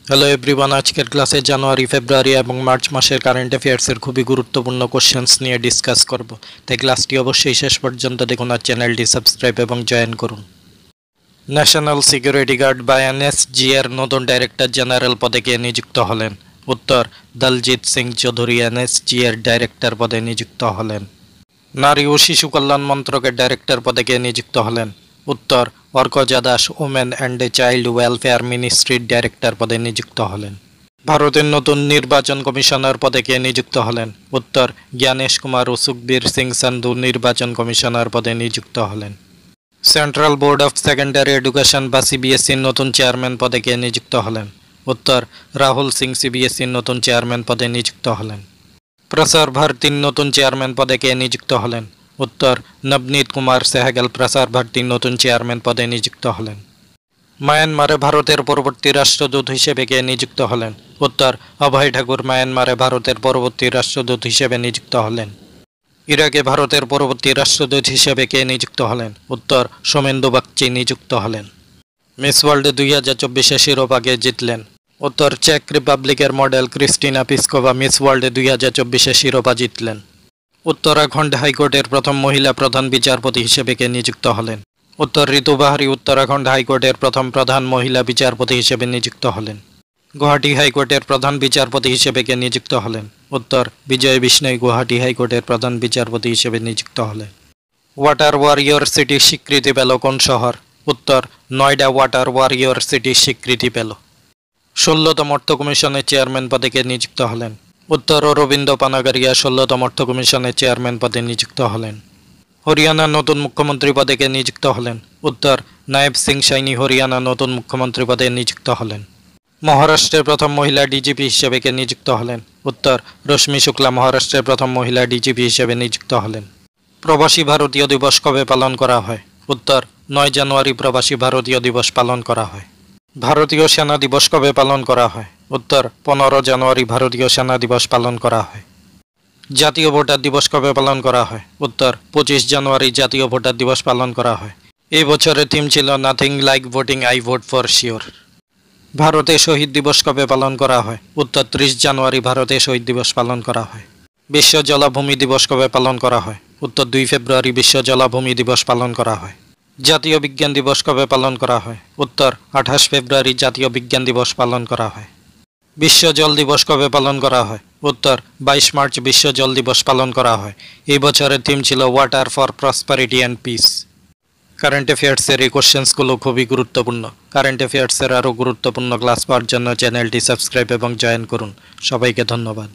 Hello everyone, আজকের ক্লাসে জানুয়ারি, ফেব্রুয়ারি এবং মার্চ মাসের কারেন্ট অ্যাফেয়ার্সের খুবই গুরুত্বপূর্ণ কোশ্চেন্স নিয়ে ডিসকাস করব। তাই ক্লাসটি অবশ্যই শেষ পর্যন্ত দেখুন আর চ্যানেলটি সাবস্ক্রাইব এবং জয়েন করুন। ন্যাশনাল সিকিউরিটি গার্ড বা এনএসজি এর নতুন ডাইরেক্টর জেনারেল পদে কে নিযুক্ত হলেন? উত্তর, দলজিৎ সিং চৌধুরী এনএসজি এর ডাইরেক্টর পদে নিযুক্ত হলেন। নারী ও শিশু কল্যাণ মন্ত্রকের ডাইরেক্টর পদে কে নিযুক্ত হলেন? উত্তর, Arkaja Das women and child welfare মিনিস্ট্রির ডাইরেক্টর পদে নিযুক্ত হলেন। ভারতের নতুন নির্বাচন কমিশনার পদে কে নিযুক্ত হলেন? উত্তর, জ্ঞানেশ কুমার ও সুখবীর সিং সান্ধু নির্বাচন কমিশনার পদে নিযুক্ত হলেন। Central board of secondary education বা সিবিএসইর নতুন চেয়ারম্যান পদে কে নিযুক্ত হলেন? উত্তর, রাহুল সিং সিবিএসইর নতুন চেয়ারম্যান পদে নিযুক্ত হলেন। প্রসার ভারতীর নতুন চেয়ারম্যান পদে কে নিযুক্ত হলেন? উত্তর, নবনীত কুমার সেহগল প্রসার ভারতীর নতুন চেয়ারম্যান পদে নিযুক্ত হলেন। মায়ানমারে ভারতের পরবর্তী রাষ্ট্রদূত হিসেবে কে নিযুক্ত হলেন? উত্তর, অভয় ঠাকুর মায়ানমারে ভারতের পরবর্তী রাষ্ট্রদূত হিসেবে নিযুক্ত হলেন। ইরাকে ভারতের পরবর্তী রাষ্ট্রদূত হিসেবে কে নিযুক্ত হলেন? উত্তর, সোমেন্দু বাগচি নিযুক্ত হলেন। মিস ওয়ার্ল্ড 2024 শিরোপা কে জিতলেন? উত্তর, চেক রিপাবলিকের model Kristina Pyszkova Miss World 2024 শিরোপা জিতলেন। উত্তরাখণ্ড হাইকোর্টের প্রথম মহিলা প্রধান বিচারপতি হিসেবে কে নিযুক্ত হলেন? উত্তর, ঋতু বাহারি উত্তরাখণ্ড হাইকোর্টের প্রথম প্রধান মহিলা বিচারপতি হিসেবে নিযুক্ত হলেন। গুয়াহাটি হাইকোর্টের প্রধান বিচারপতি হিসেবে কে নিযুক্ত হলেন? উত্তর, বিজয় বিষ্ণই গুয়াহাটি হাইকোর্টের প্রধান বিচারপতি হিসেবে নিযুক্ত হলেন। ওয়াটার ওয়ারিয়র সিটির স্বীকৃতি পেল কোন শহর? উত্তর, নয়ডা ওয়াটার ওয়ারিয়র সিটির স্বীকৃতি পেল। 16তম অর্থ কমিশনের চেয়ারম্যান পদে কে নিযুক্ত হলেন? উত্তর, অরবিন্দ পানাগারিয়া 16তম অর্থ কমিশনের চেয়ারম্যান পদে নিযুক্ত হলেন। হরিয়ানার নতুন মুখ্যমন্ত্রী পদে কে নিযুক্ত হলেন? উত্তর, নায়েব সিং সাইনি হরিয়ানার নতুন মুখ্যমন্ত্রী পদে নিযুক্ত হলেন। মহারাষ্ট্রের প্রথম মহিলা ডিজিপি হিসেবে কে নিযুক্ত হলেন? উত্তর, রশ্মি শুক্লা মহারাষ্ট্রের প্রথম মহিলা ডিজিপি হিসেবে নিযুক্ত হলেন। প্রবাসী ভারতীয় দিবস কবে পালন করা হয়? উত্তর, 9 জানুয়ারি প্রবাসী ভারতীয় দিবস পালন করা হয়। ভারতীয় সেনা দিবস কবে পালন করা হয়? উত্তর, 15 জানুয়ারি ভারতীয় সেনা দিবস পালন করা হয়। জাতীয় ভোটার দিবস কবে পালন করা হয়? উত্তর, 25 জানুয়ারি জাতীয় ভোটার দিবস পালন করা হয়। এই বছরের থিম ছিল nothing like voting, I vote for sure. ভারতে শহীদ দিবস কবে পালন করা হয়? উত্তর, 30 জানুয়ারি ভারতে শহীদ দিবস পালন করা হয়। বিশ্ব জলাভূমি দিবস কবে পালন করা হয়? উত্তর, 2 ফেব্রুয়ারি বিশ্ব জলাভূমি দিবস পালন করা হয়। জাতীয় বিজ্ঞান দিবস কবে পালন করা হয়? উত্তর, 28 ফেব্রুয়ারি জাতীয় বিজ্ঞান দিবস পালন করা হয়। বিশ্ব জল দিবস কবে পালন করা হয়? উত্তর, 22 মার্চ বিশ্ব জল দিবস পালন করা হয়। এই বছরের থিম ছিল water for prosperity and peace. Current অ্যাফেয়ার্সের এই কোশ্চেন্সগুলো খুবই গুরুত্বপূর্ণ। কারেন্ট অ্যাফেয়ার্সের আরও গুরুত্বপূর্ণ ক্লাস পাওয়ার জন্য চ্যানেলটি সাবস্ক্রাইব এবং জয়েন করুন। সবাইকে ধন্যবাদ।